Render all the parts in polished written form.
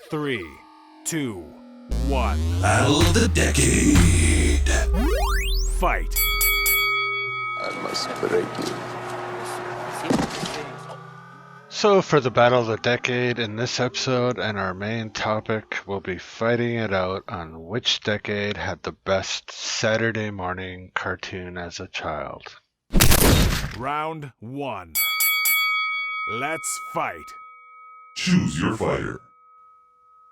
3, 2, 1. Battle of the Decade. Fight. I must break you. So for the Battle of the Decade in this episode and our main topic, we'll be fighting it out on which decade had the best Saturday morning cartoon as a child. Round 1. Let's fight. Choose your fighter.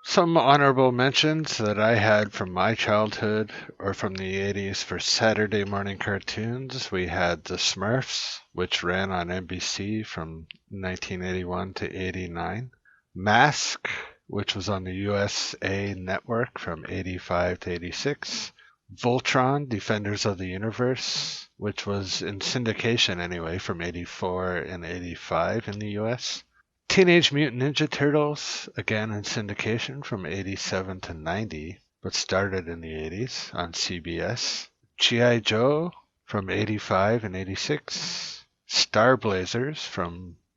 Some honorable mentions that I had from my childhood or from the 80s for Saturday morning cartoons. We had The Smurfs, which ran on NBC from 1981 to 89. Mask, which was on the USA Network from 85 to 86. Voltron, Defenders of the Universe, which was in syndication anyway from 84 and 85 in the US. Teenage Mutant Ninja Turtles, again in syndication from 87 to 90, but started in the 80s on CBS. G.I. Joe from 85 and 86. Star Blazers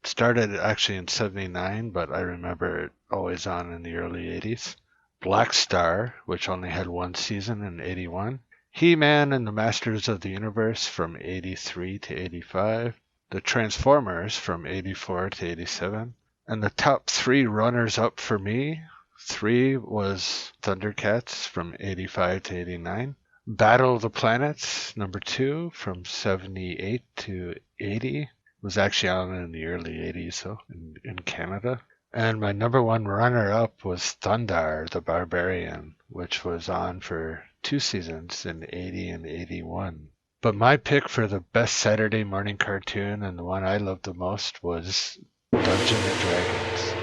started actually in 79, but I remember it always on in the early 80s. Black Star, which only had one season in 81. He-Man and the Masters of the Universe from 83 to 85. The Transformers from 84 to 87. And the top three runners-up for me, 3 was Thundercats from 85 to 89. Battle of the Planets, number 2, from 78 to 80. Was actually on in the early 80s, though, in Canada. And my number 1 runner-up was Thundar, the Barbarian, which was on for 2 seasons in 80 and 81. But my pick for the best Saturday morning cartoon, and the one I loved the most, was Dungeons and Dragons,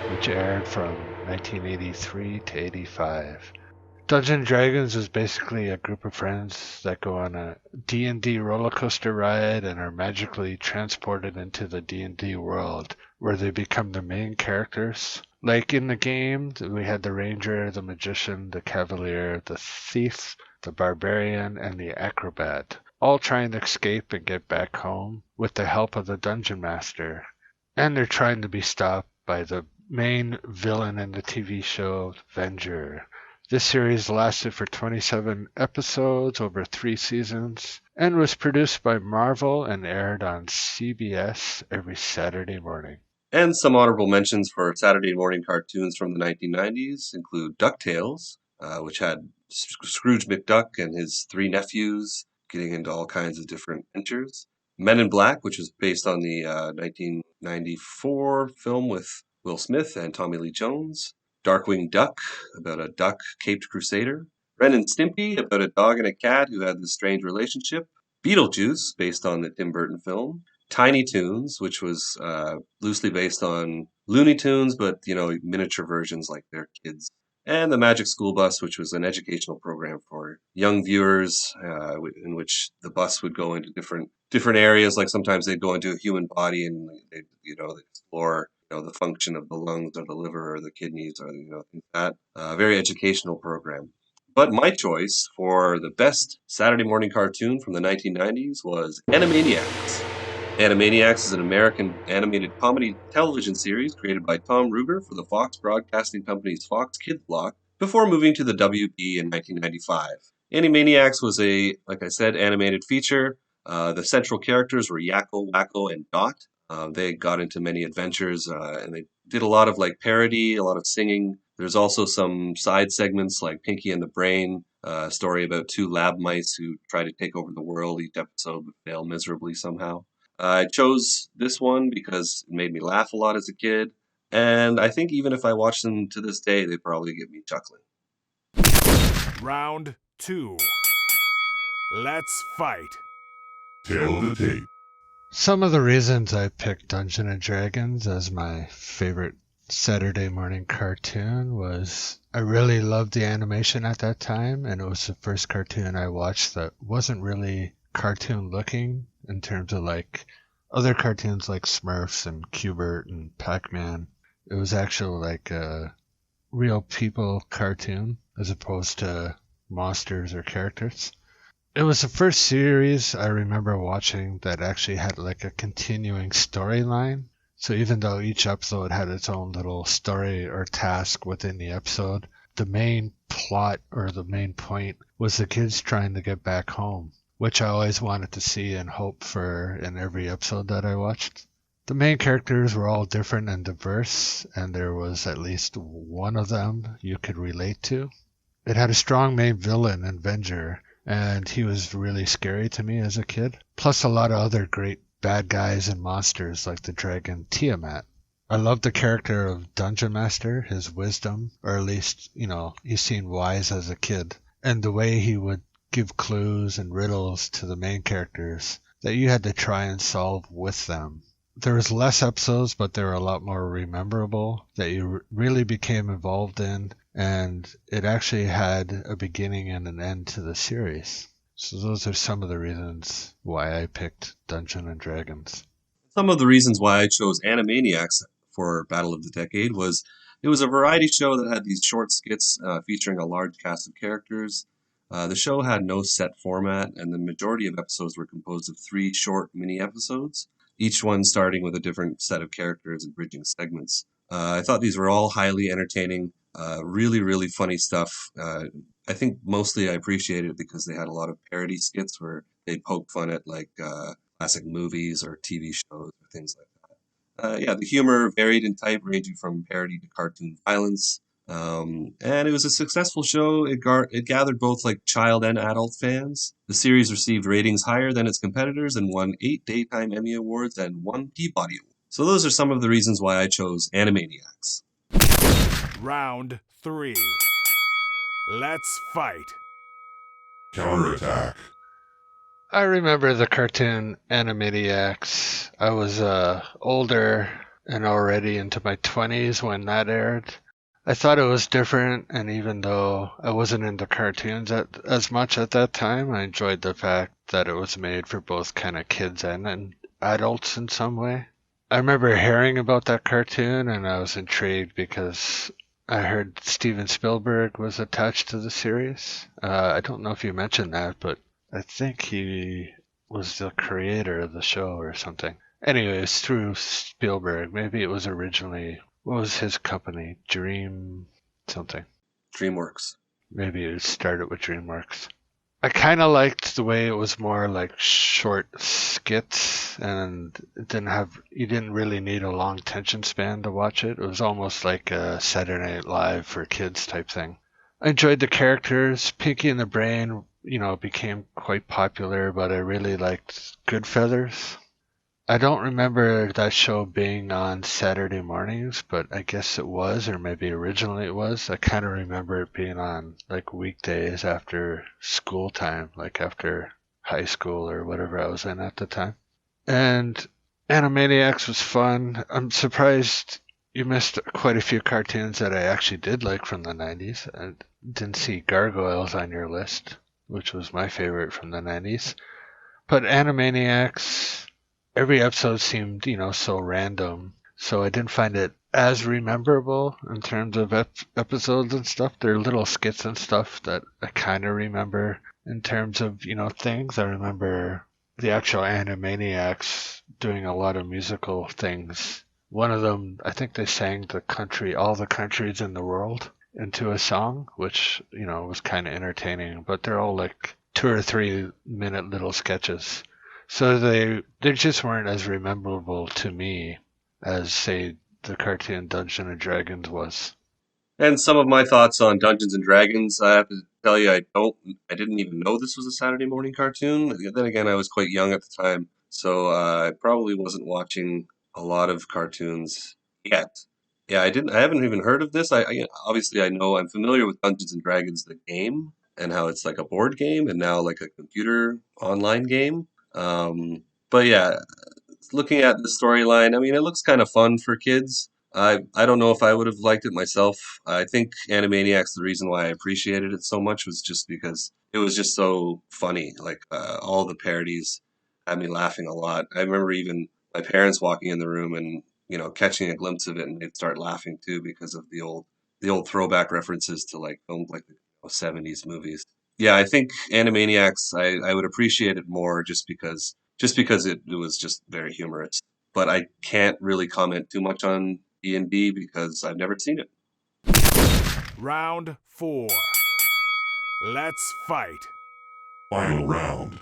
which aired from 1983 to 85. Dungeons and Dragons is basically a group of friends that go on a D&D roller coaster ride and are magically transported into the D&D world, where they become the main characters. Like in the game, we had the Ranger, the Magician, the Cavalier, the Thief, the Barbarian, and the Acrobat, all trying to escape and get back home with the help of the Dungeon Master. And they're trying to be stopped by the main villain in the TV show, Venger. This series lasted for 27 episodes over 3 seasons and was produced by Marvel and aired on CBS every Saturday morning. And some honorable mentions for Saturday morning cartoons from the 1990s include DuckTales, which had Scrooge McDuck and his 3 nephews getting into all kinds of different adventures. Men in Black, which was based on the 1994 film with Will Smith and Tommy Lee Jones. Darkwing Duck, about a duck caped crusader. Ren and Stimpy, about a dog and a cat who had this strange relationship. Beetlejuice, based on the Tim Burton film. Tiny Toons, which was loosely based on Looney Tunes, but, miniature versions like their kids. And The Magic School Bus, which was an educational program for young viewers, in which the bus would go into different areas. Like sometimes they'd go into a human body and they'd explore the function of the lungs or the liver or the kidneys or things like that. Very educational program. But my choice for the best Saturday morning cartoon from the 1990s was Animaniacs. Animaniacs is an American animated comedy television series created by Tom Ruegger for the Fox Broadcasting Company's Fox Kids block before moving to the WB in 1995. Animaniacs was like I said, animated feature. The central characters were Yakko, Wacko, and Dot. They got into many adventures, and they did a lot of parody, a lot of singing. There's also some side segments like Pinky and the Brain, a story about 2 lab mice who try to take over the world each episode but fail miserably somehow. I chose this one because it made me laugh a lot as a kid, and I think even if I watch them to this day, they probably get me chuckling. Round 2. Let's fight. Tail of the tape. Some of the reasons I picked Dungeons and Dragons as my favorite Saturday morning cartoon was I really loved the animation at that time, and it was the first cartoon I watched that wasn't really cartoon looking in terms of other cartoons like Smurfs and Q*bert and Pac-Man. It was actually like a real people cartoon as opposed to monsters or characters. It was the first series I remember watching that actually had a continuing storyline So even though each episode had its own little story or task within the episode, the main plot or the main point was the kids trying to get back home, which I always wanted to see and hope for in every episode that I watched. The main characters were all different and diverse, and there was at least one of them you could relate to. It had a strong main villain and Venger, and he was really scary to me as a kid. Plus a lot of other great bad guys and monsters like the dragon Tiamat. I loved the character of Dungeon Master, his wisdom, or at least, he seemed wise as a kid, and the way he would give clues and riddles to the main characters that you had to try and solve with them. There was less episodes, but they were a lot more rememberable that you really became involved in, and it actually had a beginning and an end to the series. So those are some of the reasons why I picked Dungeons and Dragons. Some of the reasons why I chose Animaniacs for Battle of the Decade was it was a variety show that had these short skits featuring a large cast of characters. The show had no set format, and the majority of episodes were composed of 3 short mini episodes, each one starting with a different set of characters and bridging segments. I thought these were all highly entertaining, really, really funny stuff. I think mostly I appreciated it because they had a lot of parody skits where they'd poke fun at classic movies or TV shows or things like that. Yeah, the humor varied in type, ranging from parody to cartoon violence. And it was a successful show. It gathered both child and adult fans. The series received ratings higher than its competitors and won 8 Daytime Emmy Awards and 1 Peabody Award. So those are some of the reasons why I chose Animaniacs. Round 3. Let's fight. Counterattack. I remember the cartoon Animaniacs. I was older and already into my 20s when that aired. I thought it was different, and even though I wasn't into cartoons as much at that time, I enjoyed the fact that it was made for both kind of kids and adults in some way. I remember hearing about that cartoon, and I was intrigued because I heard Steven Spielberg was attached to the series. I don't know if you mentioned that, but I think he was the creator of the show or something. Anyways, through Spielberg, maybe it was originally... What was his company? Dream something. DreamWorks. Maybe it started with DreamWorks. I kind of liked the way it was more like short skits, and you didn't really need a long attention span to watch it. It was almost like a Saturday Night Live for kids type thing. I enjoyed the characters. Pinky and the Brain, became quite popular, but I really liked Goodfeathers. I don't remember that show being on Saturday mornings, but I guess it was, or maybe originally it was. I kind of remember it being on weekdays after school time, after high school or whatever I was in at the time. And Animaniacs was fun. I'm surprised you missed quite a few cartoons that I actually did like from the 90s. I didn't see Gargoyles on your list, which was my favorite from the 90s. But Animaniacs... Every episode seemed, so random, so I didn't find it as rememberable in terms of episodes and stuff. There are little skits and stuff that I kind of remember in terms of, things. I remember the actual Animaniacs doing a lot of musical things. One of them, I think they sang all the countries in the world into a song, which, was kind of entertaining, but they're all 2 or 3 minute little sketches. So they just weren't as memorable to me as, say, the cartoon Dungeons and Dragons was. And some of my thoughts on Dungeons and Dragons, I have to tell you, I didn't even know this was a Saturday morning cartoon. Then again, I was quite young at the time, so I probably wasn't watching a lot of cartoons yet. Yeah, I haven't even heard of this. Obviously I'm familiar with Dungeons and Dragons, the game, and how it's like a board game and now like a computer online game. But yeah, looking at the storyline, it looks kind of fun for kids. I don't know if I would have liked it myself. I think Animaniacs, the reason why I appreciated it so much was just because it was just so funny. All the parodies had me laughing a lot. I remember even my parents walking in the room and catching a glimpse of it, and they'd start laughing too because of the old throwback references to the 70s movies. Yeah, I think Animaniacs, I would appreciate it more just because it was just very humorous. but I can't really comment too much on D&D because I've never seen it. Round 4. Let's fight. Final round.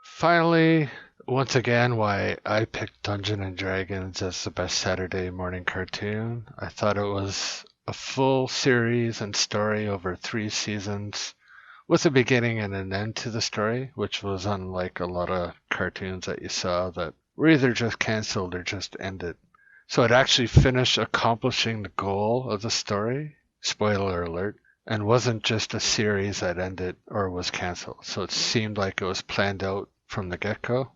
Finally, once again, why I picked Dungeons and Dragons as the best Saturday morning cartoon. I thought it was a full series and story over 3 seasons with a beginning and an end to the story, which was unlike a lot of cartoons that you saw that were either just canceled or just ended. So it actually finished accomplishing the goal of the story, spoiler alert, and wasn't just a series that ended or was canceled. So it seemed like it was planned out from the get-go.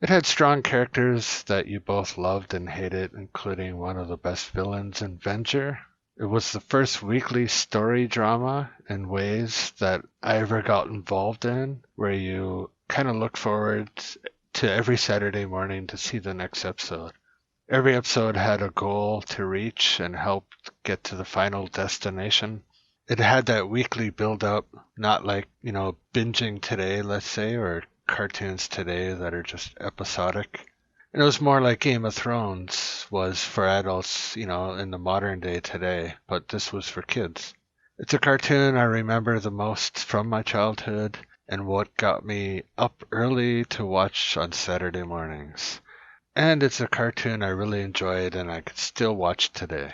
It had strong characters that you both loved and hated, including one of the best villains in Venger. It was the first weekly story drama in ways that I ever got involved in, where you kind of look forward to every Saturday morning to see the next episode. Every episode had a goal to reach and help get to the final destination. It had that weekly build-up, not like, binging today, let's say, or cartoons today that are just episodic. And it was more like Game of Thrones was for adults, in the modern day today, but this was for kids. It's a cartoon I remember the most from my childhood and what got me up early to watch on Saturday mornings. And it's a cartoon I really enjoyed and I could still watch today.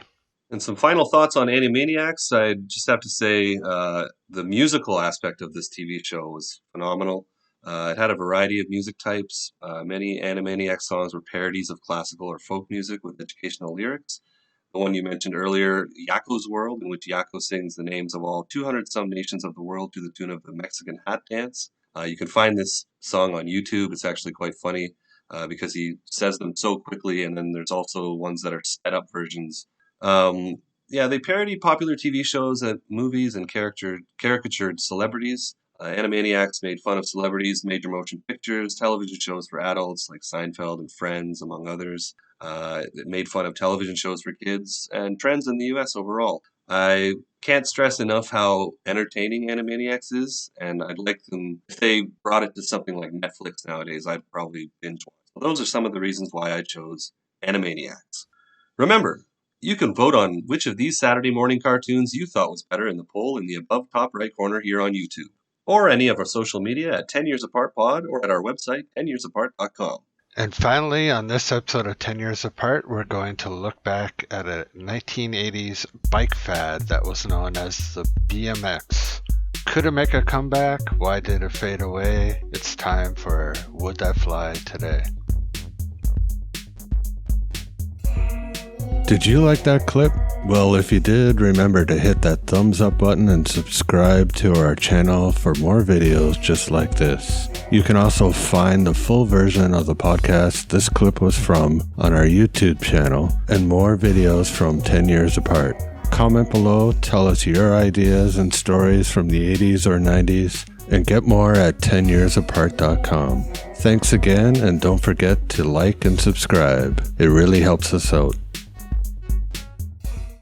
And some final thoughts on Animaniacs. I just have to say the musical aspect of this TV show was phenomenal. It had a variety of music types. Many Animaniacs songs were parodies of classical or folk music with educational lyrics. The one you mentioned earlier, Yakko's World, in which Yakko sings the names of all 200-some nations of the world to the tune of the Mexican Hat Dance. You can find this song on YouTube. It's actually quite funny because he says them so quickly, and then there's also ones that are sped-up versions. They parody popular TV shows and movies and caricatured celebrities. Animaniacs made fun of celebrities, major motion pictures, television shows for adults like Seinfeld and Friends, among others. It made fun of television shows for kids and trends in the U.S. overall. I can't stress enough how entertaining Animaniacs is, and I'd like them, if they brought it to something like Netflix nowadays, I'd probably binge watch. So those are some of the reasons why I chose Animaniacs. Remember, you can vote on which of these Saturday morning cartoons you thought was better in the poll in the above top right corner here on YouTube, or any of our social media at 10 Years Apart Pod or at our website, 10yearsapart.com. And finally, on this episode of 10 Years Apart, we're going to look back at a 1980s bike fad that was known as the BMX. Could it make a comeback? Why did it fade away? It's time for Would That Fly today. Did you like that clip? Well, if you did, remember to hit that thumbs up button and subscribe to our channel for more videos just like this. You can also find the full version of the podcast this clip was from on our YouTube channel and more videos from 10 Years Apart. Comment below, tell us your ideas and stories from the 80s or 90s, and get more at 10yearsapart.com. Thanks again, and don't forget to like and subscribe. It really helps us out.